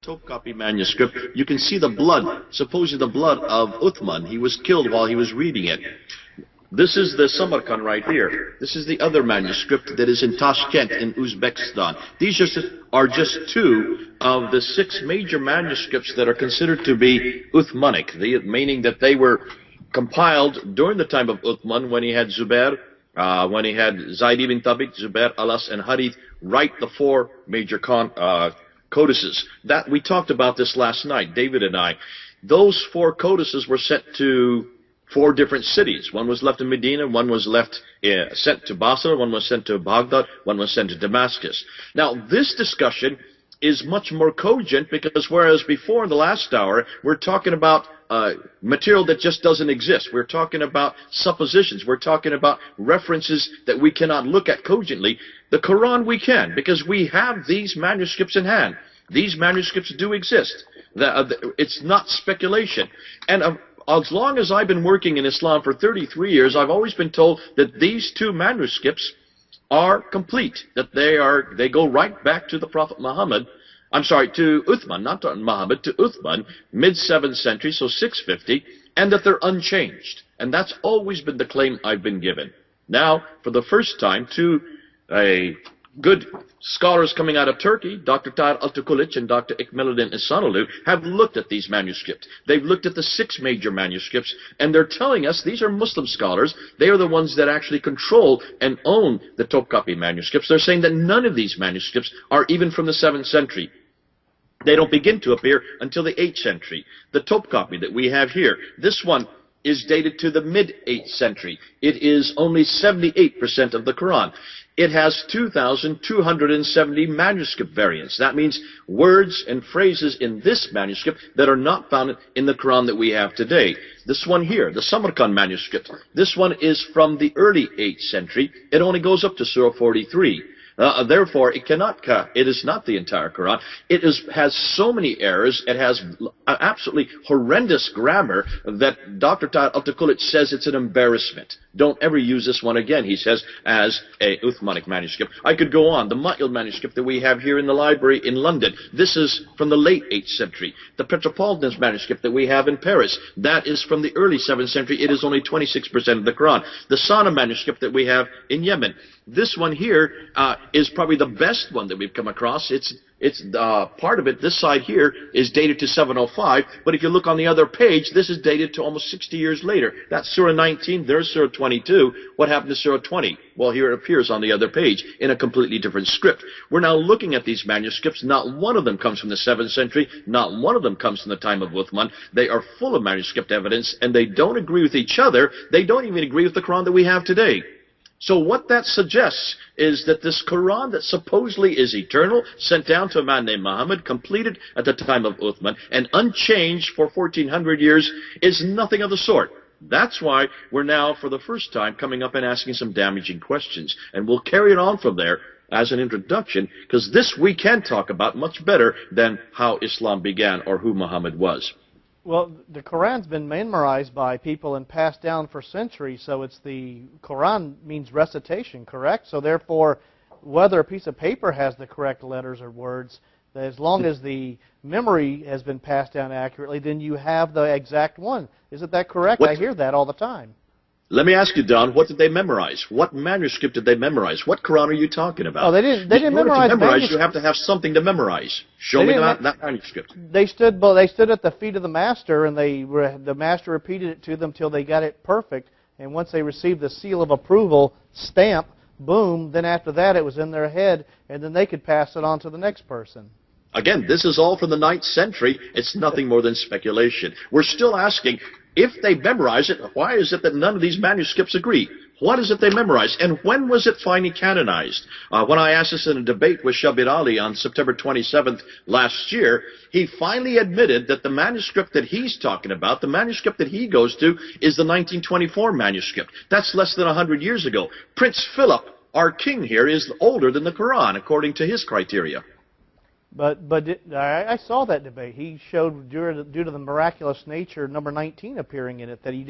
Topkapi manuscript, you can see the blood, supposedly the blood of Uthman. He was killed while he was reading it. This is the Samarkand right here. This is the other manuscript that is in Tashkent in Uzbekistan. These are just two of the 6 major manuscripts that are considered to be Uthmanic, meaning that they were compiled during the time of Uthman when he had Zubair, when he had Zaid ibn Thabit, Zubair, Alas, and Harith write the 4 major codices. That we talked about this last night, David and I. Those 4 codices were sent to 4 different cities. One was left in Medina, one was sent to Basra, one was sent to Baghdad, one was sent to Damascus. Now, this discussion is much more cogent because whereas before in the last hour, we're talking about material that just doesn't exist. We're talking about suppositions. We're talking about references that we cannot look at cogently. The Quran we can, because we have these manuscripts in hand. These manuscripts do exist. It's not speculation. And as long as I've been working in Islam for 33 years, I've always been told that these 2 manuscripts are complete, that they go right back to the Prophet Muhammad. I'm sorry, to Uthman, not to Muhammad, to Uthman, mid-7th century, so 650, and that they're unchanged. And that's always been the claim I've been given. Now, for the first time, 2 good scholars coming out of Turkey, Dr. Tahir Altıkılıç and Dr. Ekmeluddin Ihsanoğlu, have looked at these manuscripts. They've looked at the 6 major manuscripts, and they're telling us these are Muslim scholars. They are the ones that actually control and own the Topkapi manuscripts. They're saying that none of these manuscripts are even from the 7th century. They don't begin to appear until the 8th century. The Topkapi that we have here, this one is dated to the mid-8th century. It is only 78% of the Quran. It has 2,270 manuscript variants. That means words and phrases in this manuscript that are not found in the Quran that we have today. This one here, the Samarkand manuscript, this one is from the early 8th century. It only goes up to Surah 43. Therefore, it is not the entire Quran. It has so many errors. It has absolutely horrendous grammar that Dr. Tahir Altıkılıç says it's an embarrassment. Don't ever use this one again, he says, as a Uthmanic manuscript. I could go on. The Ma'il manuscript that we have here in the library in London, this is from the late 8th century. The Petropolitan's manuscript that we have in Paris, that is from the early 7th century. It is only 26% of the Quran. The Sana manuscript that we have in Yemen, this one here is probably the best one that we've come across. It's part of it, this side here, is dated to 705, but if you look on the other page, this is dated to almost 60 years later. That's Surah 19, there's Surah 22. What happened to Surah 20? Well, here it appears on the other page in a completely different script. We're now looking at these manuscripts. Not one of them comes from the 7th century. Not one of them comes from the time of Uthman. They are full of manuscript evidence, and they don't agree with each other. They don't even agree with the Quran that we have today. So what that suggests is that this Quran that supposedly is eternal, sent down to a man named Muhammad, completed at the time of Uthman, and unchanged for 1400 years, is nothing of the sort. That's why we're now, for the first time, coming up and asking some damaging questions. And we'll carry it on from there as an introduction, because this we can talk about much better than how Islam began or who Muhammad was. Well, the Quran's been memorized by people and passed down for centuries, so it's the Quran means recitation, correct? So therefore, whether a piece of paper has the correct letters or words, as long as the memory has been passed down accurately, then you have the exact one. Isn't that correct? I hear that all the time. Let me ask you, Don, what did they memorize? What manuscript did they memorize? What Quran are you talking about? Oh, they didn't memorize. To memorize, you have to have something to memorize. Show me that manuscript. They stood at the feet of the master, and the master repeated it to them till they got it perfect. And once they received the seal of approval, stamp, boom, then after that it was in their head, and then they could pass it on to the next person. Again, this is all from the 9th century. It's nothing more than speculation. We're still asking, if they memorize it, why is it that none of these manuscripts agree? What is it they memorize? And when was it finally canonized? When I asked this in a debate with Shabir Ali on September 27th last year, he finally admitted that the manuscript that he's talking about, the manuscript that he goes to, is the 1924 manuscript. That's less than 100 years ago. Prince Philip, our king here, is older than the Quran, according to his criteria. But I saw that debate. He showed, due to the miraculous nature, number 19 appearing in it, that he did.